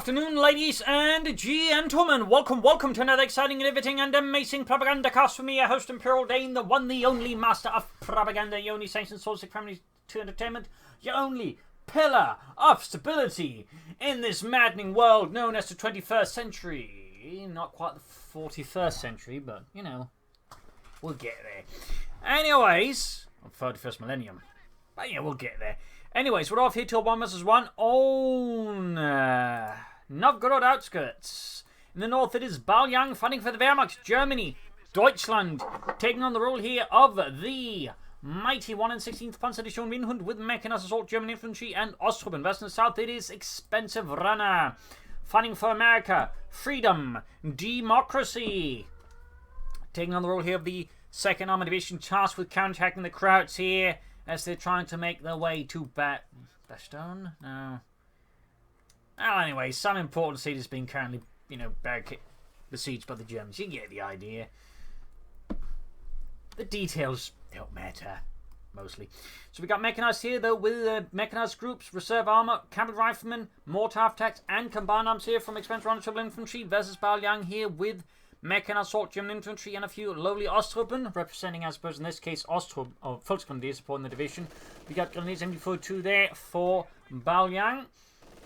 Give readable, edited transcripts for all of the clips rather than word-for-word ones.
afternoon, ladies and gentlemen. Welcome to another exciting, innovating, and amazing Propagandacast for me, your host, Imperial Dane, the one, the only master of propaganda, your only sanctioned source of family to entertainment, your only pillar of stability in this maddening world known as the 21st century. Not quite the 41st century, but, you know, we'll get there. Anyways, 31st millennium. But yeah, we'll get there. Anyways, we're off here to a 1 vs 1 on Novgorod Outskirts. In the north, it is Baoliang fighting for the Wehrmacht, Germany, Deutschland, taking on the role here of the mighty 1 and 16th Panzer Division with mechanized assault German infantry and Osttruppen. West and south, it is expensive runner fighting for America, freedom, democracy. Taking on the role here of the 2nd Armored Division, tasked with counterattacking the Krauts here, as they're trying to make their way to Bastogne? No. Well, anyway, some important city is being currently, besieged by the Germans. You get the idea. The details don't matter, mostly. So we got mechanized here, though, with mechanized groups, reserve armor, cavalry riflemen, mortar half-tacks, and combined arms here from expensive runner triple infantry versus Baoliang here with mechanized assault German infantry and a few lowly Osttruppen, representing, I suppose, in this case, Osttruppen, or Volksgrenadiers supporting the division. We got Grenadiers MD42 there for Baoliang,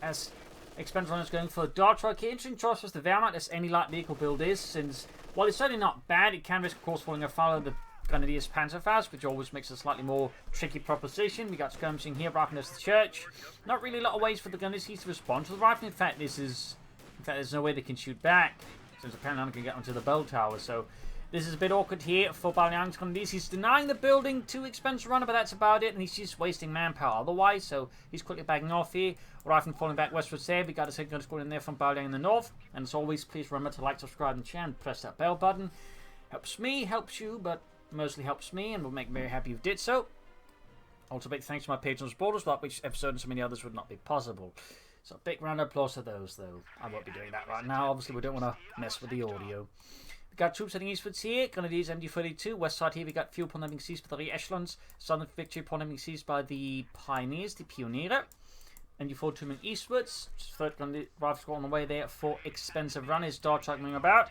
as expensive runners going for Dart Truck here. Interesting choice was the Wehrmacht, as any light vehicle build is, since, while it's certainly not bad, it can risk, of course, falling afoul of the Grenadiers Panzerfaust, which always makes a slightly more tricky proposition. We got skirmishing here, rifling as the church. Not really a lot of ways for the Grenadiers to respond to the rifling. In fact, there's no way they can shoot back, since apparently none can get onto the bell tower. So this is a bit awkward here for Baoliang's Grenadiers. He's denying the building to expensive runner, but that's about it, and he's just wasting manpower otherwise, so he's quickly backing off here. Rifle falling back westwards there. We got a second gun squad in there from Baoliang in the north. And as always, please remember to like, subscribe, and share, and press that bell button. Helps me, helps you, but mostly helps me, and will make me very happy you did so. Also, big thanks to my patrons and supporters, without which episode and so many others would not be possible. So a big round of applause to those, though. I won't be doing that right now. Obviously, we don't want to mess with the audio. We got troops heading eastwards here. Grenadiers MD42. West side here, we got fuel upon having seized by the echelons. Southern victory upon having seized by the pioneers, the Pioniere. MD42 moving eastwards. 3rd Grenadier rifle squad on the way there for expensive runners. Dart Truck moving about.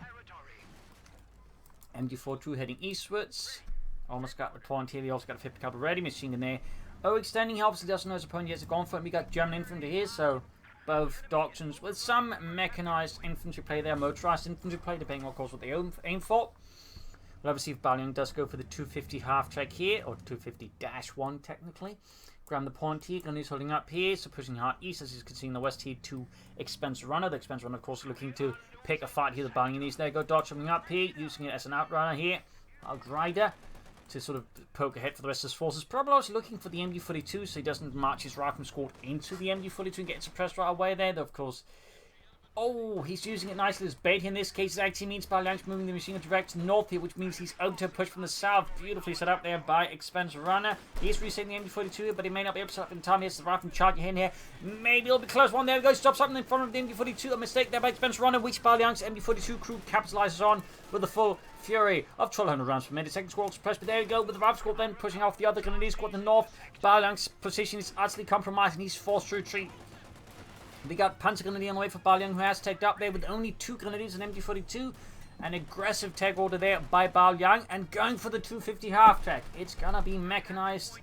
MD42 heading eastwards. Almost got the point here. They also got a 50 caliber ready. Machine gun there. Oh, extending. He obviously doesn't know his opponent yet. Gone for it. We got German infantry here, so both doctrines with some mechanized infantry play there, motorized infantry play, depending on, of course, what they aim for. We'll obviously if Baoliang does go for the 250 half track here, or 250-1 technically. Grab the point here, Grenadiers holding up here, so pushing hard east, as you can see in the west here, to expensive runner. The expensive runner, of course, looking to pick a fight here. The Baoliang needs there, go dodge coming up here, using it as an outrunner here. Outrider to sort of poke ahead for the rest of his forces. Probably also looking for the MD42 so he doesn't march his rifleman squad into the MD42 and get suppressed right away there. Though, of course, oh, he's using it nicely as bait. In this case, it actually means Baoliang's moving the machine gun direct north here, which means he's open to push from the south. Beautifully set up there by expensive runner. He's resetting the MD42 here, but he may not be able to set up in time. Here's the rifleman charging in here. Maybe it'll be close. One there we go. Stops something in front of the MD42. A mistake there by expensive runner, which Baoliang's MD42 crew capitalizes on with the full fury of 1,200 rounds per minute. Second squad suppressed, but there we go with the rifle squad then pushing off the other Grenadier squad to the north. Baoliang's position is utterly compromised and he's forced to retreat. We got Panzer Grenadier on the way for Baoliang, who has tagged up there with only 2 Grenadiers and MD42. An aggressive tag order there by Baoliang and going for the 250 half track. It's gonna be mechanized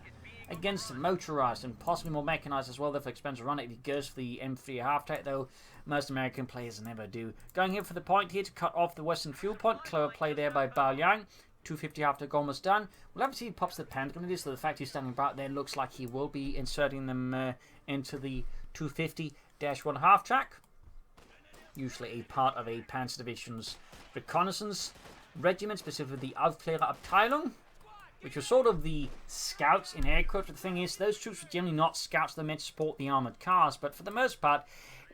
against motorized and possibly more mechanized as well. Therefore, expensive run it. He goes for the M3 half track, though most American players never do. Going here for the point here to cut off the western fuel point. Clever play there by Baoliang. 250 half track almost done. We'll have to see he pops the Panzer Grenadiers, so the fact he's standing about there looks like he will be inserting them into the 250-1 half track. Usually a part of a Panzer Division's reconnaissance regiment, specifically the Aufklärerabteilung, which was sort of the scouts in air quotes. But the thing is, those troops were generally not scouts. They're meant to support the armoured cars, but for the most part,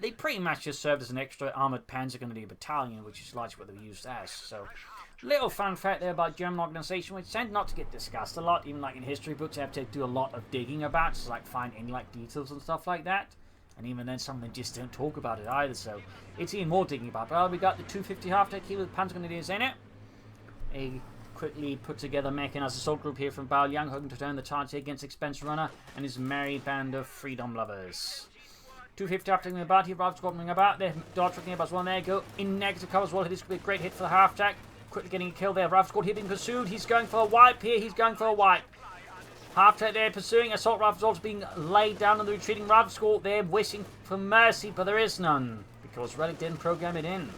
they pretty much just served as an extra armoured Panzer Grenadier battalion, which is largely what they were used as. So, little fun fact there about German organisation, which tend not to get discussed a lot, even like in history books. They have to do a lot of digging about, so like find any like details and stuff like that. And even then, some of them just don't talk about it either. So, it's even more digging about. But we got the 250 half deck here with Panzer Grenadiers in it. A quickly put together mechanized assault group here from Baoliang, hoping to turn the tide against expensive runner and his merry band of freedom lovers. 250 after coming about here. Rifle squad coming about there. Dodge truck nearby as well. There you go. In negative cover as well. This could be a great hit for the half track. Quickly getting a kill there. Rifle squad here being pursued. He's going for a wipe here. He's going for a wipe. Half track there pursuing. Assault rifles also being laid down on the retreating rifle squad. They're wishing for mercy, but there is none because Relic didn't program it in.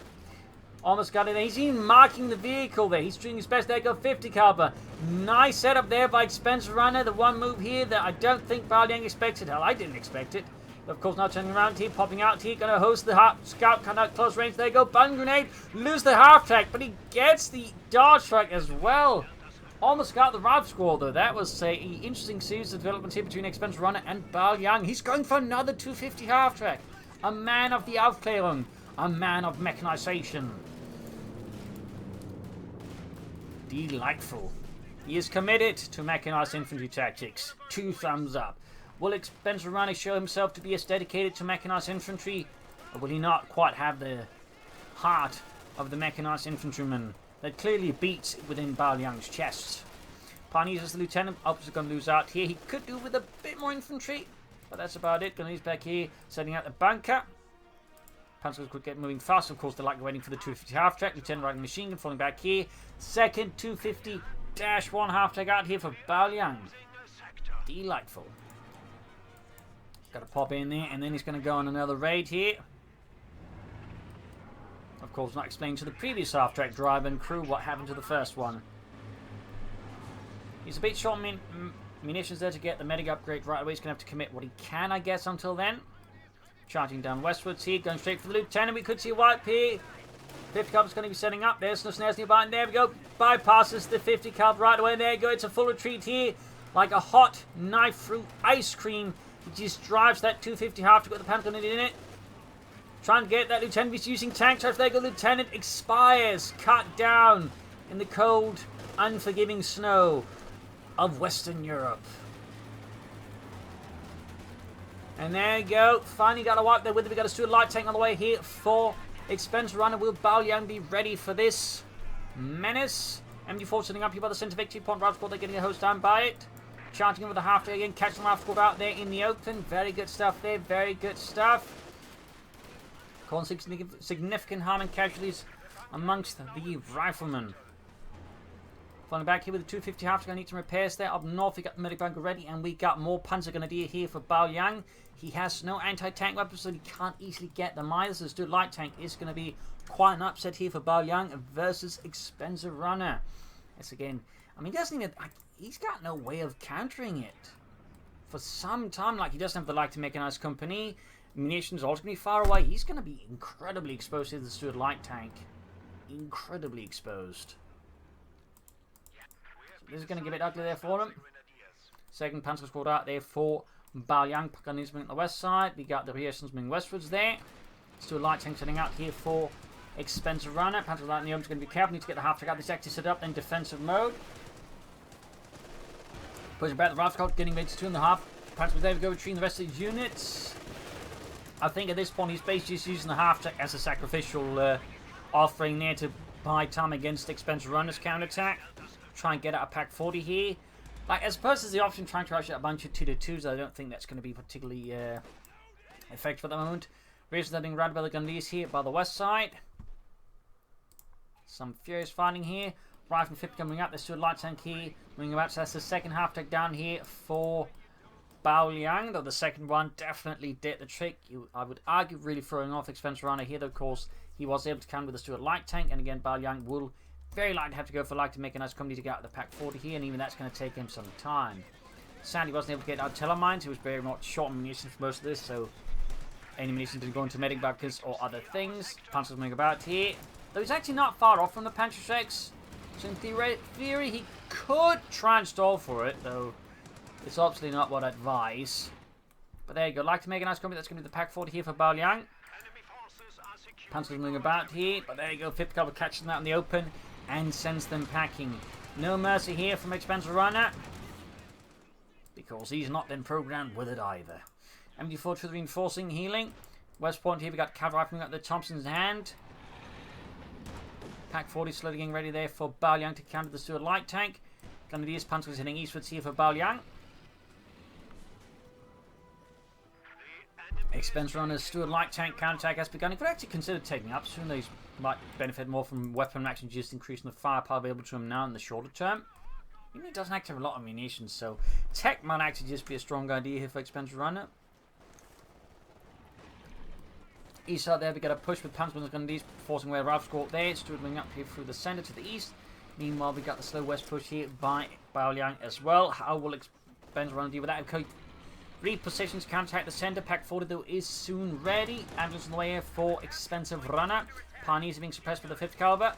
Almost got it. He's even marking the vehicle there. He's doing his best. There go 50 caliber. Nice setup there by Spencer Runner. The one move here that I don't think Baoliang expected. Hell, I didn't expect it. But of course, now turning around here, popping out here, going to host the scout, coming out close range. There you go, button grenade, lose the half track, but he gets the dodge track as well. Almost got the rifle squad though. That was a interesting series of developments here between Spencer Runner and Baoliang. He's going for another 250 half track. A man of the Aufklärung, a man of mechanization. Delightful. He is committed to mechanized infantry tactics. 2 thumbs up. Will Spencer Runner show himself to be as dedicated to mechanized infantry, or will he not quite have the heart of the mechanized infantryman that clearly beats within Baoliang's chest? Pioneers as the lieutenant, obviously going to lose out here. He could do with a bit more infantry, but that's about it. Going to lose back here, setting out the bunker. Panzers could get moving fast. Of course, they're like waiting for the 250 half track. Lieutenant riding machine gun falling back here. Second 250-1 half track out here for Baoliang. Delightful. Got to pop in there, and then he's going to go on another raid here. Of course, not explaining to the previous half-track driver and crew what happened to the first one. He's a bit short on munitions there to get the medic upgrade right away. He's going to have to commit what he can, I guess, until then. Charging down westwards here, going straight for the lieutenant. We could see a wipe here. 50 caliber's going to be setting up. There's no snares nearby, and there we go. Bypasses the 50 caliber right away. There you go. It's a full retreat here, like a hot knife through ice cream. He just drives that 250 half to get the panther in it. Trying to get that lieutenant. He's using tank charge. There you go. Lieutenant expires. Cut down in the cold, unforgiving snow of Western Europe. And there you go. Finally got a wipe there with it. We got a Stuart light tank on the way here for Spencer Runner. Will Baoliang be ready for this menace? MD4 sitting up here by the center victory point. Rifle squad, they're getting a hose down by it. Charging over the half day again. Catching the rifle squad out there in the open. Very good stuff there. Very good stuff. Causing significant harm and casualties amongst the riflemen. Falling back here with the 250 half. Going to need some repairs there. Up north, we got the medic bunker ready, and we got more Panzer Grenadier here for Baoliang. He has no anti-tank weapons, so he can't easily get them either. So the light tank is going to be quite an upset here for Baoliang versus Spencer Runner. It's again, I mean, he doesn't even. He's got no way of countering it for some time. Like, he doesn't have the light to mechanized company. Munitions are also going to be far away. He's going to be incredibly exposed to the Stuart light tank. Incredibly exposed. So this is going to get a bit ugly there for him. Second Panzer squad out there for Baoliang. Paganism on the west side. We got the Rearsons moving westwards there. Stuart light tank setting out here for Spencer Runner. Panzer light in the open is going to be careful. Need to get the half track out. This active set up in defensive mode. Pushing back the rifle squad, getting ready to 2.5. Panzer there we go, retrieving the rest of his units. I think at this point he's basically just using the half track as a sacrificial offering there to buy time against Spencer Runner's counterattack. Try and get out a pack 40 here. Like, as opposed to the option trying to rush out a bunch of 2-2s, I don't think that's going to be particularly effective at the moment. Rears are being routed by the Gundis here by the west side. Some furious fighting here. Rifle 50 coming up. There's still a light tank here. Moving about. So that's the second half take down here for Baoliang. Though the second one definitely did the trick. I would argue really throwing off Spencer Runner here. Though, of course, he was able to counter with the Stuart light tank. And again, Baoliang will very likely have to go for light to make a nice company to get out of the pack 40 here. And even that's going to take him some time. Sadly, wasn't able to get out Telemines. He was very much short on munitions for most of this. So any munitions didn't go into medic buckets or other things. Panzer's moving about here. Though he's actually not far off from the Panzer Shreks. So in theory, he could try and stall for it, though it's obviously not what I advise. But there you go. Like to make a nice company. That's going to be the pack 40 here for Baoliang. Panzer's moving about here, but there you go. 50 caliber catches them out in the open and sends them packing. No mercy here from Spencer Runner, because he's not been programmed with it either. MD4 to the reinforcing, healing. West point here, we got cavalry rifling up the Thompson's hand. Pack 40 slowly getting ready there for Baoliang to counter the Stuart light tank. Grenadiers Panzers heading eastwards here for Baoliang. Expense runners, Stuart light tank counterattack has begun. He could actually consider taking up soon. These might benefit more from weapon action, just increasing the firepower available to him now in the shorter term. Even he doesn't actually have a lot of munitions, so tech might actually just be a strong idea here for Expense runner. East side there, we got a push with Panzerman's Grenadiers forcing away Ralph's Court there. Stuart moving up here through the centre to the east. Meanwhile, we got the slow west push here by Baoliang as well. How will Expense runner deal with that? Repositions, counterattack the centre. Pack 40 though is soon ready. Ambulance on the way here for Expensive Runner. Pioneers are being suppressed with the 5th caliber.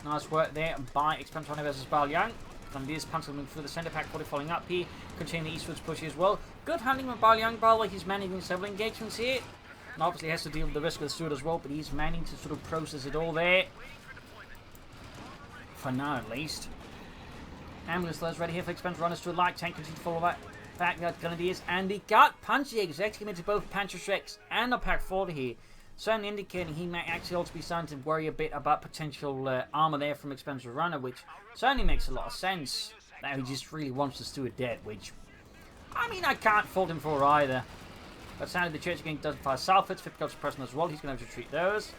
Nice work there by Expensive Runner versus Baoliang. Grenadiers Panzer through the centre. Pack 40 following up here. Continuing the eastwards push as well. Good handling from Baoliang, by the way. He's managing several engagements here. And obviously has to deal with the risk of the Stuart as well, but he's managing to sort of process it all there. For now at least. Ambulance those ready here for Expensive Runners to a light tank. Continue to follow that. Back got Grenadiers and the gut Panzerjägers executed both Panzerschrecks and the Pack 40 here. Certainly indicating he may actually also be starting to worry a bit about potential armor there from Expensive Runner, which certainly makes a lot of sense. Now he just really wants the Stuart dead, which, I mean, I can't fault him for either. But sadly the Church again doesn't fire Salfords, 50 got suppression as well, he's going to have to treat those.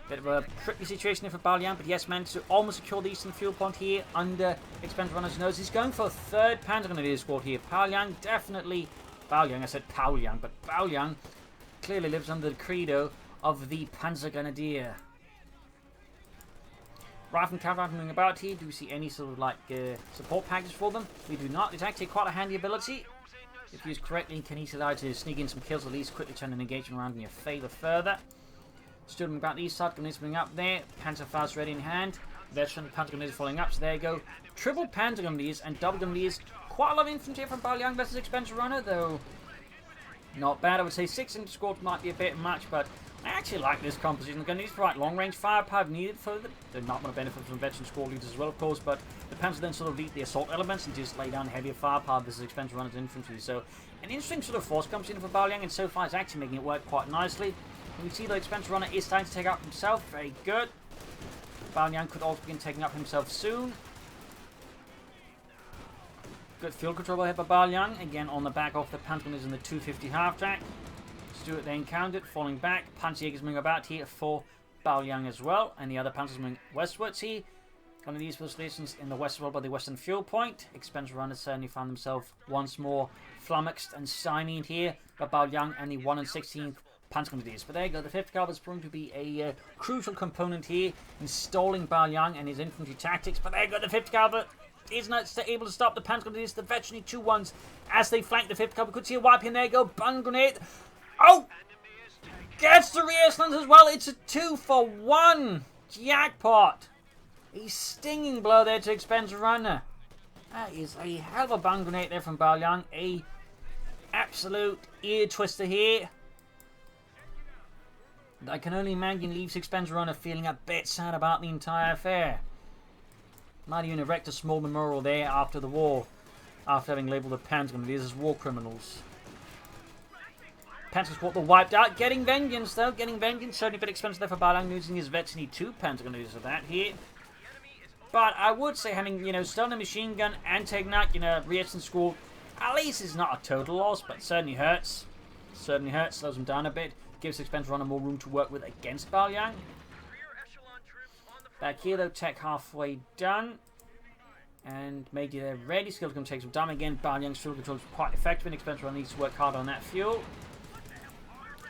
Bit of a tricky situation here for Baoliang, but yes, managed to almost secure the eastern fuel point here under Expensive Runner's nose. He's going for a 3rd Panzer Grenadier squad here. Baoliang definitely, Baoliang, I said Baoliang, but Baoliang clearly lives under the credo of the Panzer Grenadier. Rifle and cavalry moving about here. Do we see any sort of like support packages for them? We do not. It's actually quite a handy ability. If used correctly, can easily allow to sneak in some kills, at least quickly turn an engagement around in your favour further. Stood on about the east side, Grenadiers moving up there. Panzer files ready in hand. Veteran Panzer Grenadiers following up, so there you go. Triple Panzer Grenadiers and double Grenadiers. Quite a lot of infantry from Baoliang versus Expensive Runner, though. Not bad, I would say 6 infantry squads might be a bit much, but I actually like this composition. The Grenadiers provide long range firepower needed for them. They're not going to benefit from veteran squad leaders as well, of course, but the Panzer then sort of lead the assault elements and just lay down heavier firepower versus Expensive Runner's infantry. So, an interesting sort of force composition for Baoliang, and so far it's actually making it work quite nicely. We see the Expensive Runner is starting to take up himself. Very good. Baoliang could also begin taking up himself soon. Good field control here by Baoliang. Again on the back of the Panzergrenadiers in the 250 half-track. Stuart then countered, falling back. Panzerjägers moving about here for Baoliang as well. And the other Panzers moving westwards here. One of these positions in the west as well by the western fuel point. Expensive Runners certainly found themselves once more flummoxed and stymied here by Baoliang and the 1 and 16th Panzer Grenadiers. But there you go, the 5th caliber is proving to be a crucial component here in stalling Baoliang and his infantry tactics. But there you go, the 5th caliber is not able to stop the Panzer Grenadiers, the veteran 2-1s as they flank the 5th caliber. Could see a wipe in there, go, bun grenade. Oh! Gets the rear slants as well. It's a 2-for-1. Jackpot. A stinging blow there to Expensive Runner. That is a hell of a bun grenade there from Baoliang. A absolute ear twister here. I can only imagine leaves Expensive Runner feeling a bit sad about the entire affair. Might even erect a small memorial there after the war, after having labelled the Panzer Grenadiers as war criminals. Panzer Squad wiped out, getting vengeance though, getting vengeance. Certainly a bit expensive there for Baoliang, losing his vets. Need 2 Panzer Grenadiers of that here. But I would say having, stolen a machine gun and taking out, Rierson School, at least it's not a total loss, but certainly hurts. Certainly hurts, slows him down a bit. Gives Expensive Runner more room to work with against Baoliang. Back here though, tech halfway done. And Major there ready. Skills going to take some time again. Baoliang's fuel control is quite effective, and Expensive Runner needs to work hard on that fuel.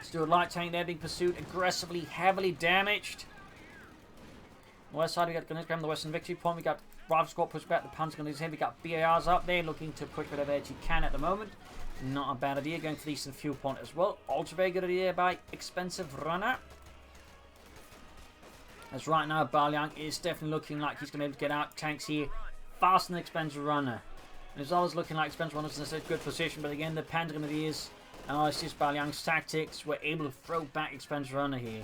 Still a light tank there being pursued aggressively, heavily damaged. On the west side, we got Grenadiers the western victory point. We got Rifle Squad pushed back the Panzer Grenadiers here. We got BARs up there looking to push whatever edge he can at the moment. Not a bad idea. Going for the eastern fuel point as well. Also very good idea by Expensive Runner. As right now, Baoliang is definitely looking like he's going to be able to get out tanks here faster than Expensive Runner. And it's always looking like Expensive Runner's in a good position, but again, the Panzer Grenadiers and obviously Baoliang's tactics were able to throw back Expensive Runner here.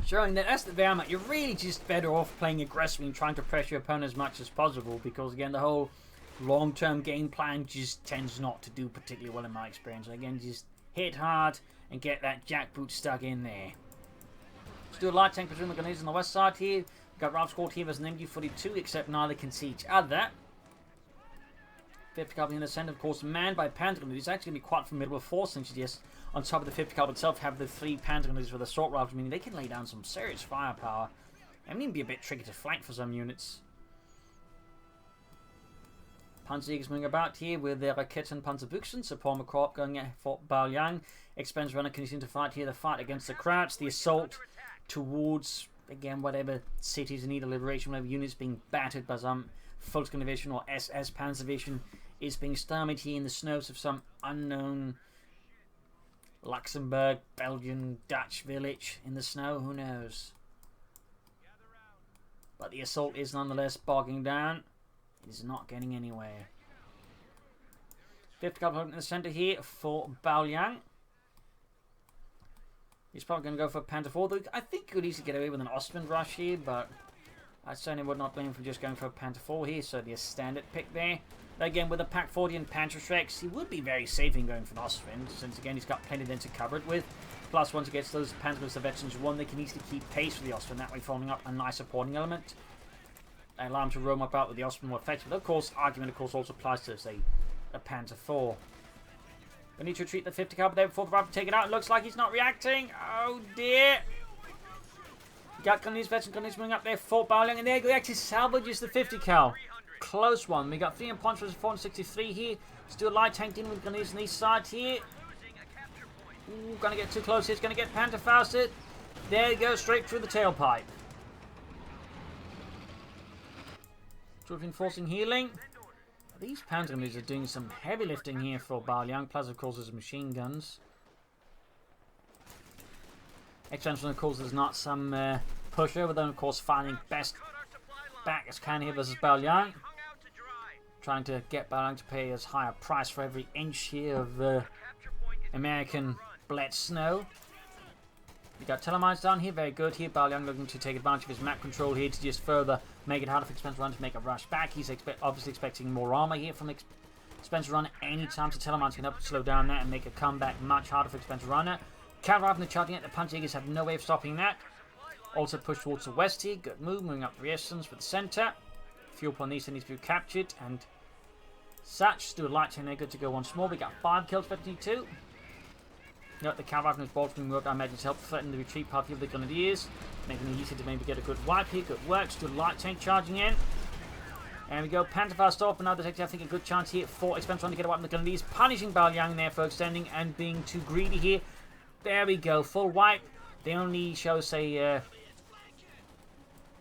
Showing that as the Wehrmacht, you're really just better off playing aggressively and trying to pressure your opponent as much as possible, because again, the whole long-term game plan just tends not to do particularly well in my experience. And again, just hit hard and get that jackboot stuck in there. Let's do a light tank between the Grenadiers on the west side here. We've got Ralph Squad here as an MG-42, except neither can see each other. 50 caliber in the center, of course, manned by Pentagon. It's actually going to be quite a formidable force since you just, on top of the 50 caliber itself, have the 3 Pentagons with assault rifles, meaning they can lay down some serious firepower. And even be a bit tricky to flank for some units. Panzerjägers moving about here with their Raketen Panzerbüchsen. So Paul McCorp going for Baoliang. Expense runner continuing to fight here. The fight against the Krauts. The assault towards, again, whatever cities in need of liberation, whatever units being battered by some Volkskonservative Division or SS Panzer Division is being stymied here in the snows of some unknown Luxembourg, Belgian, Dutch village in the snow. Who knows? But the assault is nonetheless bogging down. It is not getting anywhere. 5th Cavalry in the centre here for Baoliang. He's probably going to go for Panther 4. I think he could easily get away with an Ostwind rush here, but I certainly would not blame him for just going for a Panther 4 here. So the standard pick there. Again, with a Pack 40 and Panther Shreks, he would be very safe in going for an Ostwind, since again he's got plenty then to cover it with. Plus, once he gets those Panzers, the veterans one, they can easily keep pace with the Ostwind, that way forming up a nice supporting element. They allow him to roam about with the Ostwind more effectively. Of course, argument of course also applies to, say, a Panther 4. We need to retreat the 50 caliber there before the rifle take it out. It looks like he's not reacting. Oh dear. Got Gunneys, veteran Gunneys moving up there for Baoliang, and there he actually salvages the 50 cal. Close one. We got 3 in points versus 463 here. Still light tanked in with Gunneys on the east side here. Ooh, gonna get too close here. It's gonna get Panther Fausted. There you go, straight through the tailpipe. Sort of enforcing healing. These Pantagons are doing some heavy lifting here for Baoliang, plus of course there's machine guns. Expansion of course there's not some pushover, then of course finding best back as can here versus Baoliang. Trying to get Baoliang to pay as high a price for every inch here of American bled snow. We got Telemines down here, very good here. Baoliang looking to take advantage of his map control here to just further make it harder for Expense Runner to make a rush back. He's obviously expecting more armor here from Expense Runner anytime, so Telemines can help slow down that and make a comeback much harder for Expense Runner. Cavalry and the charging at the Panzerjägers have no way of stopping that. Also push towards the west here, good move, moving up the resistance for the centre. Fuel point needs to be captured, and such. Still light chain there, good to go once more. We got 5 kills, 52. Note the cavalry and bolts being worked, I imagine, to help threaten the retreat path of the Grenadiers, making it easy to maybe get a good wipe here. Good work. Still light tank charging in. And we go Pantherfast off, and now there's actually, I think, a good chance here for Expense trying to get a wipe on the Grenadiers, punishing Baoliang there for extending and being too greedy here. There we go, full wipe. The only show, say,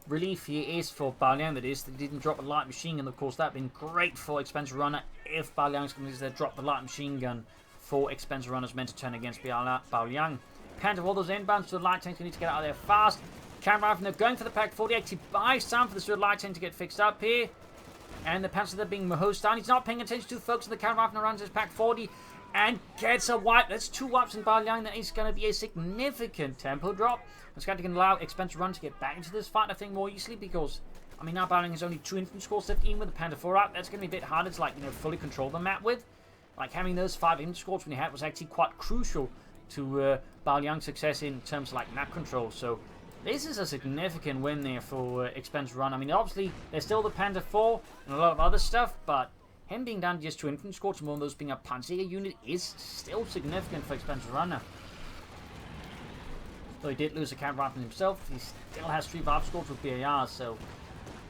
relief here is for Baoliang, that is, they didn't drop a light machine gun. Of course, that would have been great for Expense Runner if Baoliang's going to drop the light machine gun for Expense Runners meant to turn against Baoliang. Panther, all those inbounds to the light tanks, we need to get out of there fast. Camera rifle, they're going for the Pack 40, actually buys time for the Stuart light tank to get fixed up here. And the Panther, they're being hosed down. He's not paying attention to folks, and the camera rifle runs his Pack 40 and gets a wipe. That's 2 wipes in Baoliang. That is going to be a significant tempo drop. It's going to allow Expense Run to get back into this fight, I think, more easily, because I mean, now Baoliang has only 2 infantry scores left, even with the Panther 4 out. That's going to be a bit harder to, like, fully control the map with. Like, having those 5 infantry scores when you had was actually quite crucial to Baoliang's success in terms of, like, map control. So, this is a significant win there for Expense Run. I mean, obviously, there's still the Panther 4 and a lot of other stuff, but him being down to just 2 infantry scores and one of those being a Panzer unit is still significant for Expense Runner. Though he did lose a camp rifle himself, he still has 3 rifle scores with BARs, so,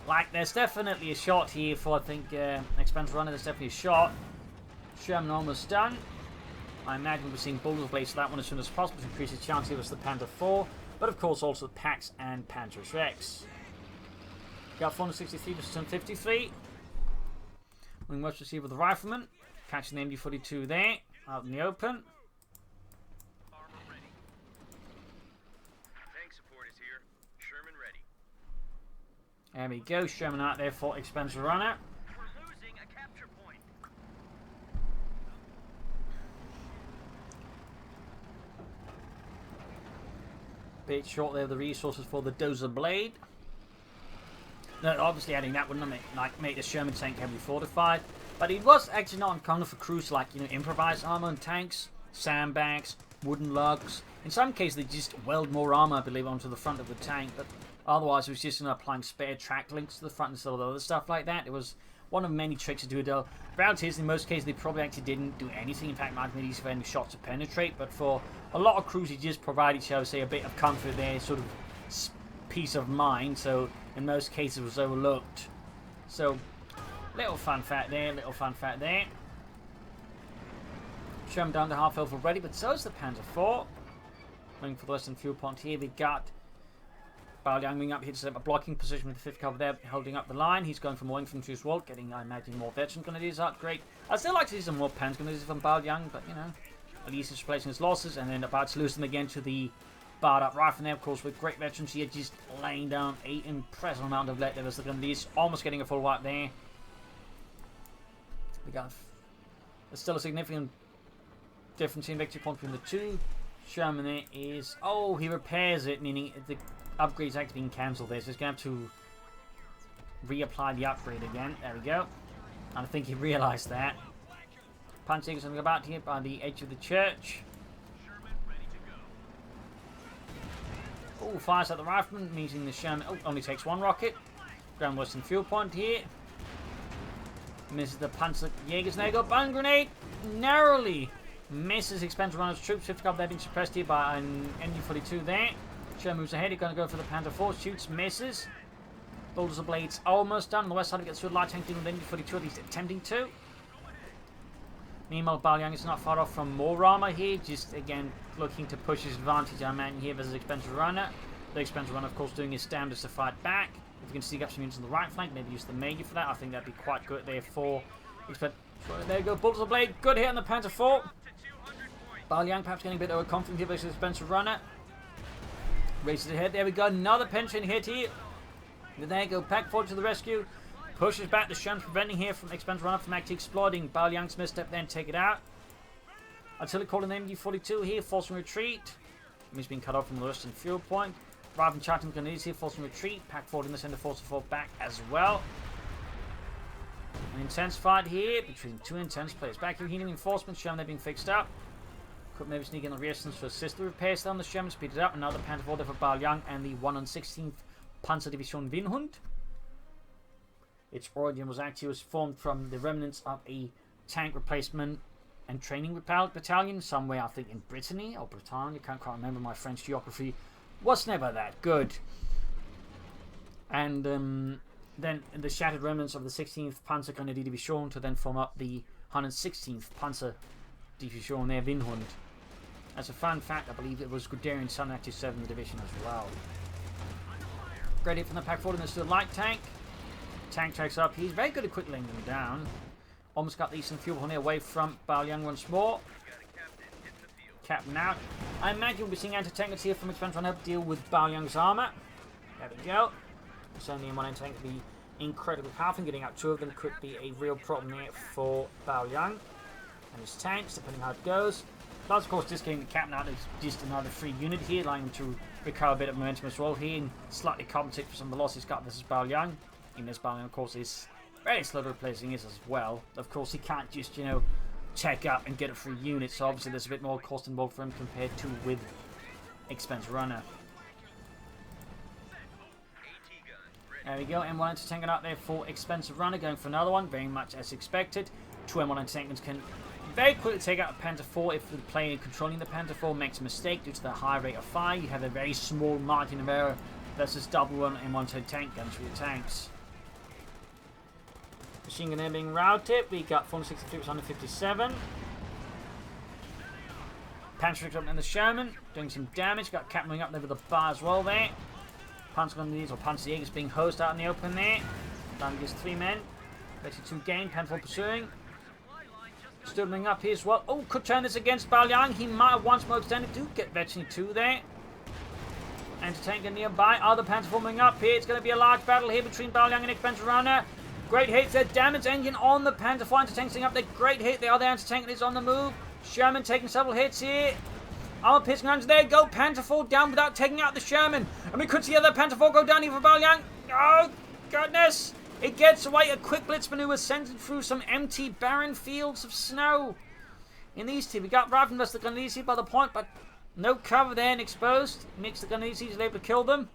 like, there's definitely a shot here for, I think, Expense Runner. There's definitely a shot. Sherman almost done. I imagine we're seeing Bulldozer Blades for that one as soon as possible to increase his chance here with the Panther 4. But of course also the Pax and Panther Shreks. Got 463 versus 253. We must receive with the Rifleman. Catching the MD-42 there. Out in the open. Tank support is here. Sherman ready. There we go. Sherman out there for Expense Runner. We're losing a capture point. Bit short there of the resources for the Dozer Blade. Now, obviously adding that wouldn't make the Sherman tank heavily fortified, but it was actually not uncommon for crews like, improvised armor and tanks, sandbags, wooden lugs. In some cases they just weld more armor, I believe, onto the front of the tank, but otherwise it was just applying spare track links to the front instead of other stuff like that. It was one of many tricks to do it, though. The reality is, in most cases, they probably actually didn't do anything. In fact, might have been easy for any shots to penetrate. But for a lot of crews, it just provided, shall we say, a bit of comfort there, sort of peace of mind. So, in most cases, it was overlooked. So, little fun fact there, little fun fact there. Sherman down to half health already, but so is the Panzer IV. Going for the Western fuel point here. They've got Baoliang moving up here to set up a blocking position with the 5th cover there, holding up the line. He's going for more infantry as well, getting, I imagine, more veteran grenadiers out. Great. I'd still like to see some more Panzer grenadiers from Baoliang, but, you know, at least he's replacing his losses, and then about to lose them again to the barred up rifle there, of course, with great veterans here, just laying down an impressive amount of lead levels. The grenadiers almost getting a full wipe there. We got, there's still a significant difference in victory point between the two. Sherman there is, oh, he repairs it, meaning the upgrade's actually being cancelled there, so he's going to have to reapply the upgrade again. There we go. And I think he realised that. Punching something about here by the edge of the church. Oh, fires at the rifleman, meeting the Sherman. Oh, only takes one rocket. Grand Western fuel point here. Misses the Panzer Jägers. There you go. Bang grenade. Narrowly misses expensive runner's troops. 50 cover there being suppressed here by an MU-42 there. Sherman moves ahead. He's going to go for the Panther 4. Shoots, misses. Bulldozer blades almost done. On the west side, he gets through the light tank doing the MU-42, at least attempting to. Meanwhile, Baoliang is not far off from more armor here. Just, again, looking to push his advantage, I imagine, here versus expensive runner. The expensive runner, of course, doing his damnedest to fight back. If you can sneak up some units on the right flank, maybe use the Major for that. I think that'd be quite good there for... There you go, Bulldozer blade. Good hit on the Panther 4. Baoliang perhaps getting a bit overconfident here versus expensive runner. Races ahead. There we go. Another pension hit here. There you go. Pack forward to the rescue. Pushes back the Sherman, preventing here from expensive runner from actually exploding. Baoliang's misstep, then take it out. Artillery calling the MG-42 here, forcing retreat. He's been cut off from the western fuel point. Rather charting grenadiers here, forcing retreat. Pack forward in the center, force to fall back as well. An intense fight here between two intense players. Back here, healing reinforcements. Sherman, they're being fixed up. Could maybe sneak in the resistance to assist the repairs down the Sherman, speed it up. Another Panther 4 there for Baoliang and the 116th Panzer Division Winhund. Its origin was formed from the remnants of a tank replacement and training battalion somewhere, I think, in Brittany or Bretagne. I can't quite remember. My French geography was never that good. And then the shattered remnants of the 16th Panzer Grenadier Division to then form up the 116th Panzer Division there, Winhund. As a fun fact, I believe it was Guderian Sun actually served in the division as well. Great hit from the pack forward, and there's still a light tank. Tank tracks up. He's very good at quick laying them down. Almost got the eastern fuel horn away from Baoliang once more. Captain out. I imagine we'll be seeing anti-tankers here from expansion to help deal with Baoliang's armor. There we go. Certainly in one tank would be incredibly powerful. Getting out two of them could be a real problem there for Baoliang and his tanks, depending how it goes. Plus, of course, just getting the Captain out is just another free unit here, allowing him to recover a bit of momentum as well here and slightly compensate for some of the losses he's got versus Baoliang. In this Baoliang, of course, is very slow to replacing his as well. Of course, he can't just, you know, check up and get a free unit, so obviously there's a bit more cost involved for him compared to with Expense Runner. There we go, M1 anti-tank out there for Expensive Runner, going for another one, very much as expected. Two M1 anti-tankers can very quickly take out a Panther 4 if the player controlling the Panther 4 makes a mistake due to the high rate of fire. You have a very small margin of error versus double one M1 tank guns for your tanks. Machine gun there being routed. We got 463 to 157. Panzer up in the Sherman, doing some damage. Got Cap moving up there with the bar as well there. Panzer Grenadiers or Panzer Jägers being hosed out in the open there. Down against 3 men. 32 gain. Panther pursuing. Stoodling up here as well. Oh, could turn this against Baoliang. He might have once more extended. Do get veteran 2 there. Anti-tanker nearby. Other Panther forming up here. It's going to be a large battle here between Baoliang and Expensive Runner. Great hit. Their damage engine on the Panther 4 anti-tank up there. Great hit. The other anti-tank is on the move. Sherman taking several hits here. Armor piercing rounds. There you go. Panther 4 down without taking out the Sherman. And we could see the other Panther 4 go down here for Baoliang. Oh, goodness. It gets away. A quick blitz maneuver sent through some empty, barren fields of snow. In these two, we got Raven versus the Grenadiers here by the point, but no cover there and exposed. Makes the Grenadiers easily able to kill them.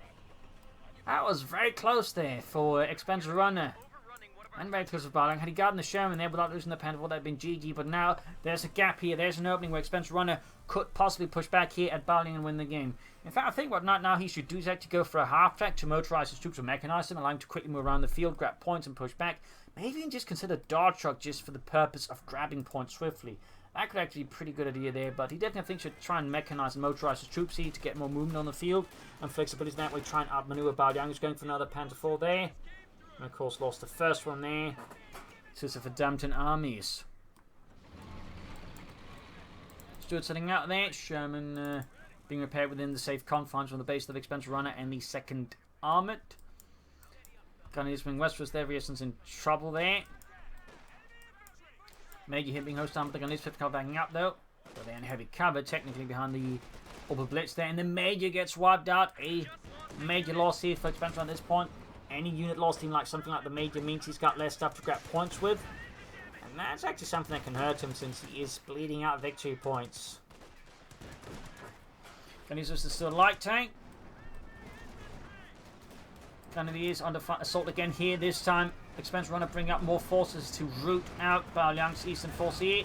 That was very close there for Expensive Runner. And very close with Baoliang. Had he gotten the Sherman there without losing the Pentafor, that'd been GG. But now there's a gap here. There's an opening where Expensive Runner could possibly push back here at Baoliang and win the game. In fact, I think what now he should do is actually go for a half track to motorize his troops or mechanize them, allow him to quickly move around the field, grab points and push back. Maybe even just consider dart truck just for the purpose of grabbing points swiftly. That could actually be a pretty good idea there, but he definitely thinks should try and mechanize and motorize his troops here to get more movement on the field and flexibility that way, try and outmaneuver Baoliang, who's going for another Panther 4 there. And of course lost the first one there to the Verdammten armies. Stuart setting out there, Sherman being repaired within the safe confines from the base of the Expensive Runner and the 2nd Armoured. Gunneries moving westwards there, Riesen's in trouble there. Major hit being hosted down, but the Gunneries 5th cover backing up though. But they're in heavy cover, technically behind the upper blitz there, and the Major gets wiped out. A major loss here for Expensive Runner at this point. Any unit lost in like something like the Major means he's got less stuff to grab points with. And that's actually something that can hurt him since he is bleeding out victory points. Gunneries is still a light tank. Gunneries under assault again here. This time, Expensive Runner bring up more forces to root out Baoliang's eastern force here.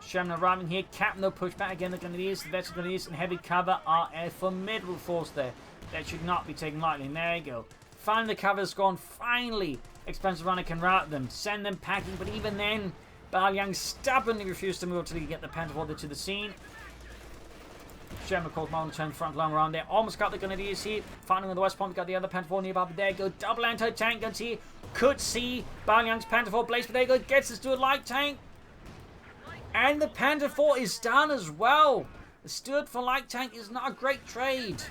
Sherman arriving here. Captain though push back again. The Gunneries, the veteran Gunneries in heavy cover are a formidable force there. That should not be taken lightly. And there you go. Finally, the cover's gone. Finally, Expensive Runner can rout them, send them packing. But even then, Baoliang stubbornly refused to move until he get the Panther to the scene. Sherman calls Mountain turn front line around there. Almost got the Gunneries here. Finally, on the west point, we got the other Panther nearby. But there you go. Double anti-tank guns here. Could see Baoliang's Panther blaze. But there you go. Gets us to a light tank. And the Panther is done as well. The Stuart for light tank is not a great trade.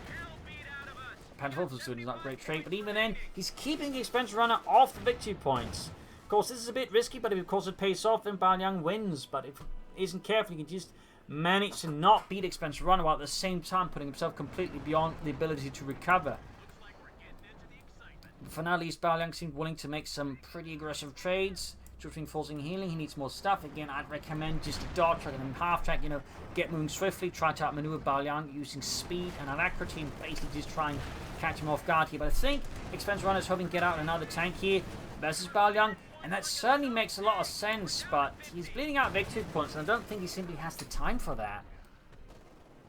Panther for Stuart is not a great trade. But even then, he's keeping the Expensive Runner off the victory points. Of course, this is a bit risky. But if, of course, it pays off, then Baoliang wins. But if he isn't careful, he can just managed to not beat Expensive Runner while at the same time putting himself completely beyond the ability to recover. But for now, at least Baoliang seems willing to make some pretty aggressive trades. Drifting, forcing healing, he needs more stuff. Again, I'd recommend just a dart track and then half track, you know, get moving swiftly, try to outmaneuver Baoliang using speed and alacrity and basically just try and catch him off guard here. But I think Expensive Runner is hoping to get out another tank here versus Baoliang. And that certainly makes a lot of sense, but he's bleeding out victory points, and I don't think he simply has the time for that.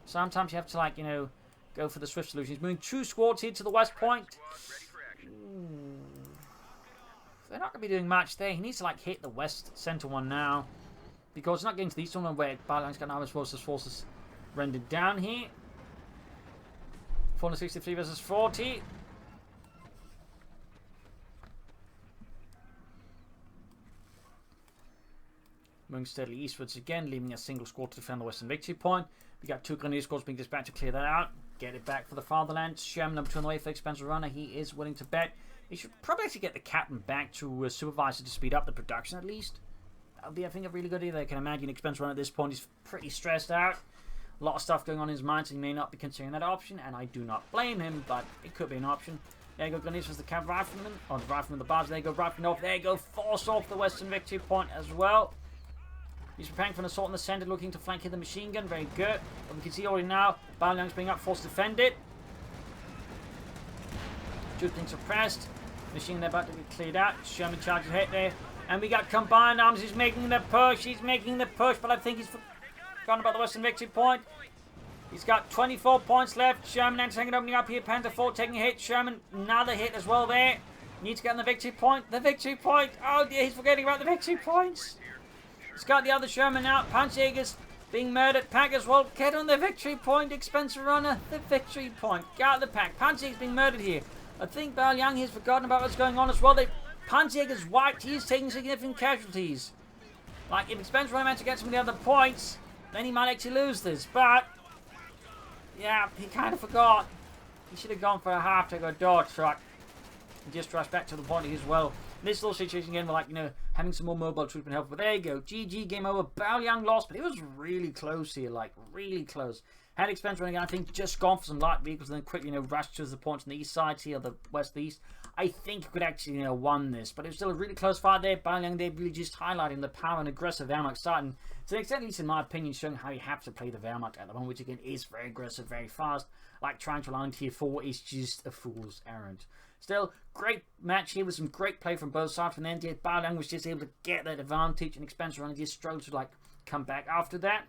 Sometimes you have to, like, you know, go for the swift solution. He's moving 2 squads here to the west point. They're not going to be doing much there. He needs to, like, hit the west center one now, because it's not getting to the eastern one where Baoliang's got now his forces rendered down here. 463 versus 40. Moving steadily eastwards again, leaving a single squad to defend the western victory point. We got 2 Grenadier squads being dispatched to clear that out. Get it back for the fatherland. Sherman number 2 on the way for Expensive Runner. He is willing to bet. He should probably actually get the captain back to supervise it to speed up the production at least. That would be, I think, a really good idea. I can imagine Expensive Runner at this point is pretty stressed out. A lot of stuff going on in his mind, so he may not be considering that option. And I do not blame him, but it could be an option. There you go, Grenadiers was the cav rifleman. On the rifleman, the barbs. There you go, rifleman off. There you go, force off the western victory point as well. He's preparing for an assault in the center, looking to flank here the machine gun. Very good. But we can see already now, Baoliang's being up, forced to defend it. Shooting suppressed. Machine gun about to be cleared out. Sherman charges ahead there. And we got combined arms. He's making the push. He's making the push. But I think he's forgotten about the western victory point. He's got 24 points left. Sherman anti-tank opening up here. Panther 4 taking a hit. Sherman, another hit as well there. Needs to get on the victory point. The victory point. Oh dear, he's forgetting about the victory points. He's got the other Sherman out. Panzerjäger's being murdered. Pack as well. Get on the victory point. Expensive Runner. The victory point. Get out the pack. Panzerjäger's being murdered here. I think Baoliang has forgotten about what's going on as well. Panzerjäger's wiped. He's taking significant casualties. Like, if Expensive Runner managed to get some of the other points, then he might actually lose this. But, yeah, he kind of forgot. He should have gone for a half to go dart truck. And just rush back to the body as well. This little situation again, we're like, you know, having some more mobile troops and help. But there you go. GG, game over. Baoliang lost, but it was really close here. Like, really close. Had Expensive Runner again, I think, just gone for some light vehicles and then quickly, you know, rushed to the points on the east side here, the west-east. I think he could actually won this, but it was still a really close fight there. Baoliang, they're really just highlighting the power and aggressive Wehrmacht starting to an extent, at least in my opinion, showing how you have to play the Wehrmacht at the moment, which again is very aggressive, very fast. Like trying to rely on tier 4 is just a fool's errand. Still, great match here with some great play from both sides. From the end, Baoliang was just able to get that advantage and expensive run and just struggled to like come back after that.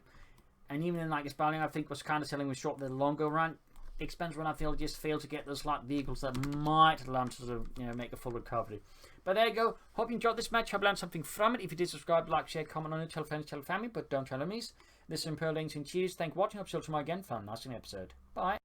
And even in like this Baoliang, I think was kind of selling with short the longer run. Expensive run, I feel, just failed to get those light vehicles that might allow him to sort of, make a full recovery. But there you go. Hope you enjoyed this match. Hope you learned something from it. If you did, subscribe, like, share, comment on it, tell friends, tell family, but don't tell enemies. This is Imperial Links and Cheese. Thank you for watching. Hope you'll see you tomorrow again for a nice episode. Bye.